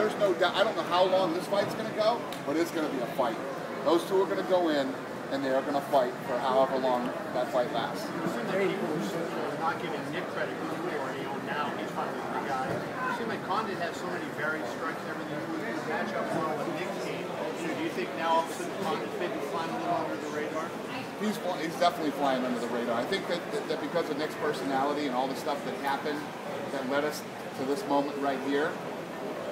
there's no doubt. I don't know how long this fight's going to go, but it's going to be a fight. Those two are going to go in, and they are going to fight for however long that fight lasts. It seems like people are not giving Nick credit before, now he's finally the guy. It seems like Condit has so many varied strikes and everything. He would match up well with Nick's game. So do you think now all of a sudden Condit's maybe flying a little under the radar? He's definitely flying under the radar. I think that because of Nick's personality and all the stuff that happened that led us to this moment right here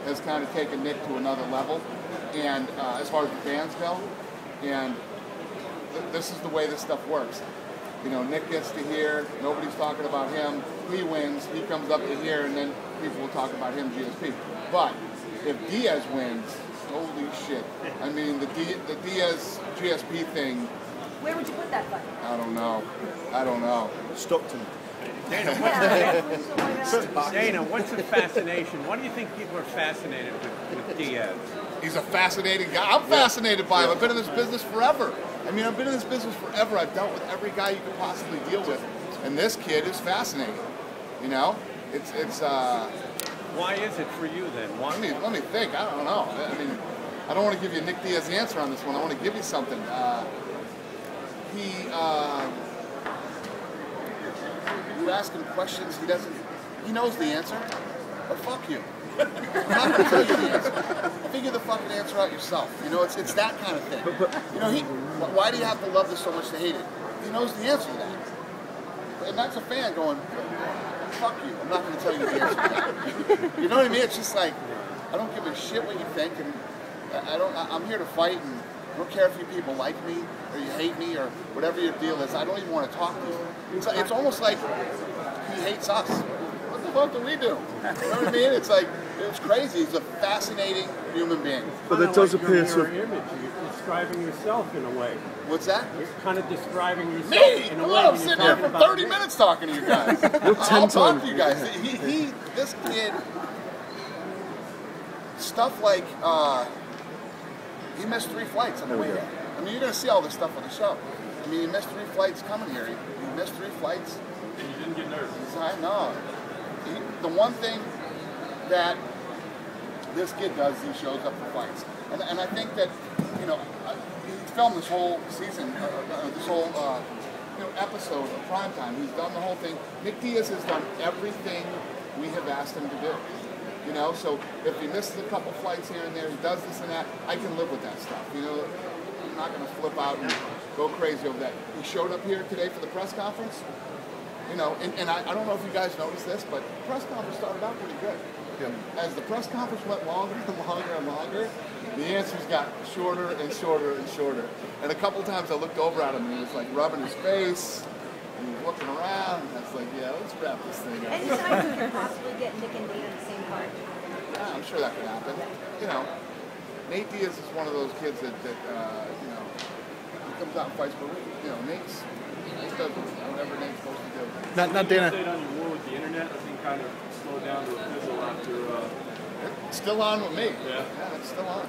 has kind of taken Nick to another level. And as far as the fans go, and this is the way this stuff works. You know, Nick gets to here, nobody's talking about him, he wins, he comes up to here, and then people will talk about him, GSP. But if Diaz wins, holy shit. I mean, the Diaz GSP thing. Where would you put that fight? I don't know. Stockton. Dana, what's the fascination? Why do you think people are fascinated with Diaz? He's a fascinating guy. I'm fascinated by him. I've been in this business forever. I mean, I've been in this business forever. I've dealt with every guy you could possibly deal with, and this kid is fascinating. You know, it's. Why is it for you then? Why? Let me think. I don't know. I mean, I don't want to give you a Nick Diaz answer on this one. I want to give you something. You ask him questions, he knows the answer, but fuck you. I'm not going to tell you the answer. Figure the fucking answer out yourself. You know, it's that kind of thing. You know, why do you have to love this so much to hate it? He knows the answer to that. And that's a fan going, fuck you. I'm not going to tell you the answer to that. You know what I mean? It's just like, I don't give a shit what you think, and I'm here to fight, and I don't care if you people like me or you hate me or whatever your deal is. I don't even want to talk to you. It's almost like he hates us. What the fuck do we do? You know what I mean? It's like, it's crazy. He's a fascinating human being. But it does appear to. Image. You're describing yourself in a way. What's that? You're kind of describing yourself Me? in a way. Well, I'm sitting here for 30 minutes talking to you guys. I'll talk to you guys. This kid, stuff like, he missed 3 flights on the way here. I mean, you're going to see all this stuff on the show. I mean, he missed 3 flights coming here. He missed 3 flights. And you didn't get nervous. I know. The one thing that this kid does is he shows up for fights. And I think that, you know, he's filmed this whole season, this whole episode of Primetime. He's done the whole thing. Nick Diaz has done everything we have asked him to do. You know, so if he misses a couple flights here and there, he does this and that, I can live with that stuff. You know, I'm not going to flip out and go crazy over that. He showed up here today for the press conference. You know, and I don't know if you guys noticed this, but the press conference started out pretty good. Yeah. As the press conference went longer and longer and longer, the answers got shorter and shorter and shorter. And a couple times I looked over at him and he was like rubbing his face, and he was looking around, and I was like, yeah, let's wrap this thing up. Anytime you could possibly get Nick and Dana in the same card. Yeah, I'm sure that could happen. You know, Nate Diaz is one of those kids that you know, he comes out and fights, but you know, Nate does whatever Nate's supposed to do. Not Dana. You on your war with the internet, I think kind of slowed down to a fizzle after. It's still on with me. Yeah, it's still on.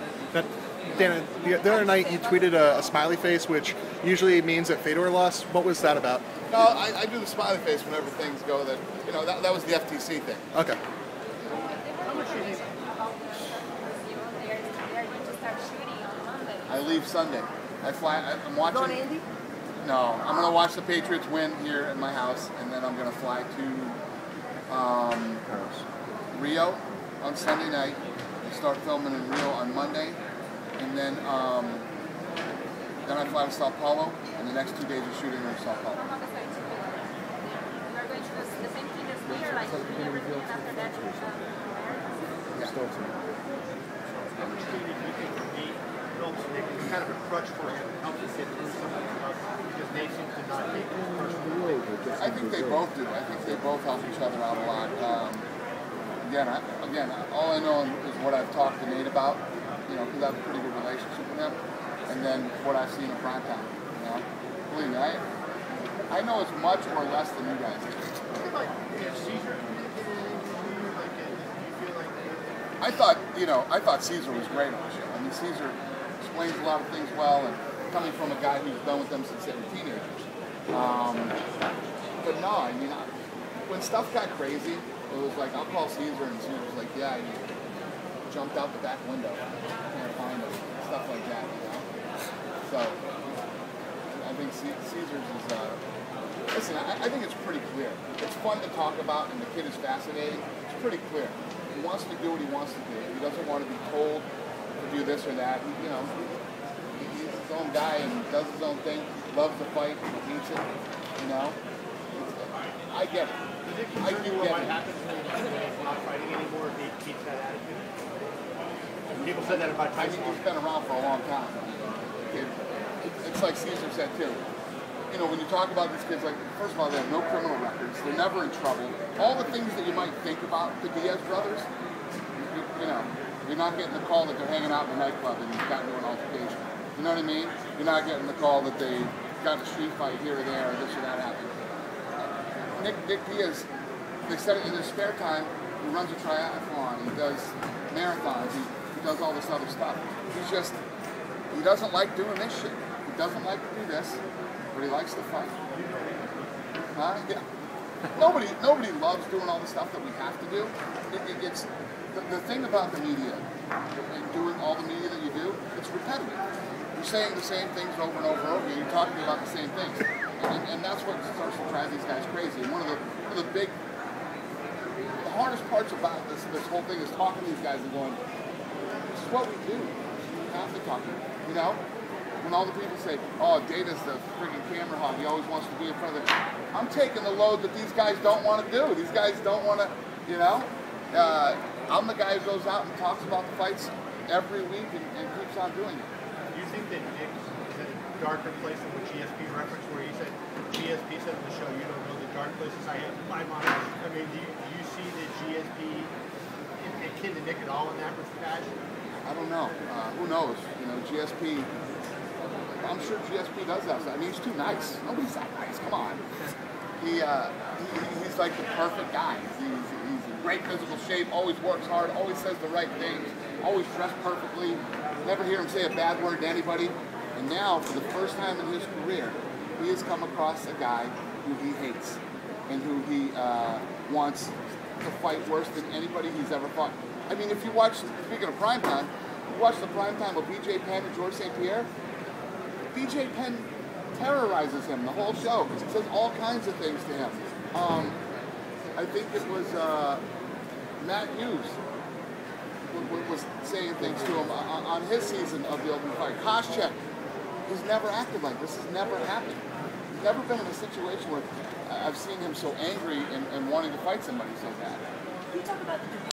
Dana, the other night you tweeted a smiley face, which usually means that Fedor lost. What was that about? No, I do the smiley face whenever things go that, you know, that was the FTC thing. Okay. I leave Sunday. I fly. I'm watching. Going to Indy? No, I'm gonna watch the Patriots win here at my house, and then I'm gonna fly to Rio on Sunday night. I start filming in Rio on Monday, and then I fly to Sao Paulo, and the next 2 days of shooting in Sao Paulo. It's kind of a crutch for him. Helps us get through some of the stuff because they seem to not take it personally. I think they both do. I think they both help each other out a lot. Again, all I know is what I've talked to Nate about, you know, because I have a pretty good relationship with him, and then what I've seen in Primetime. You know, believe me, I know as much or less than you guys do. I thought Caesar was great on the show. I mean, Caesar explains a lot of things well, and coming from a guy who's been with them since they were teenagers. But no, I mean, when stuff got crazy, it was like, I'll call Caesar, and Caesar was like, yeah, jumped out the back window. Can't find him. Stuff like that, you know. So I think Caesars is. Listen, I think it's pretty clear. It's fun to talk about, and the kid is fascinating. It's pretty clear. He wants to do what he wants to do. He doesn't want to be told to do this or that. You know, he's his own guy and does his own thing. Loves to fight. Hates it. You know. I get it. I do get what it. happens when he's not fighting anymore if he keeps that attitude? People said that about I Tyson. mean, he's been around for a long time. It's like Caesar said too. You know, when you talk about these kids, like, first of all, they have no criminal records. They're never in trouble. All the things that you might think about the Diaz brothers, you know, you're not getting the call that they're hanging out in the nightclub and got into an altercation. You know what I mean? You're not getting the call that they got in a street fight here or there, or this or that happened. Nick Diaz, they said it in his spare time, he runs a triathlon, he does marathons, he does all this other stuff. He doesn't like doing this shit. He doesn't like to do this, but he likes to fight. Huh? Yeah. Nobody loves doing all the stuff that we have to do. It's the thing about the media and doing all the media that you do, it's repetitive. You're saying the same things over and over and over again. You're talking about the same things. And that's what starts to drive these guys crazy. And one of the hardest parts about this whole thing is talking to these guys and going, this is what we do. We have to talk to them. You know? When all the people say, oh, Data's the freaking camera hog, he always wants to be in front of the... I'm taking the load that these guys don't want to do. These guys don't want to, you know? I'm the guy who goes out and talks about the fights every week and keeps on doing it. Do you think that Nick is in a darker place than what GSP referenced, where he said, GSP said in the show, you don't know the dark places I have in my mind? I mean, do you see that GSP akin to Nick at all in that respect? I don't know. Who knows? You know, GSP... I'm sure GSP does that. I mean, he's too nice. Nobody's that nice. Come on. He's like the perfect guy. He's in great physical shape, always works hard, always says the right things, always dressed perfectly. Never hear him say a bad word to anybody. And now, for the first time in his career, he has come across a guy who he hates and who he wants to fight worse than anybody he's ever fought. I mean, if you watch, speaking of primetime, you watch the primetime of BJ Penn and George St. Pierre, BJ Penn terrorizes him the whole show because he says all kinds of things to him. I think it was Matt Hughes was saying things to him on his season of the Ultimate Fight. Koscheck has never acted like this. Has never happened. He's never been in a situation where I've seen him so angry and wanting to fight somebody so bad. Can you talk about the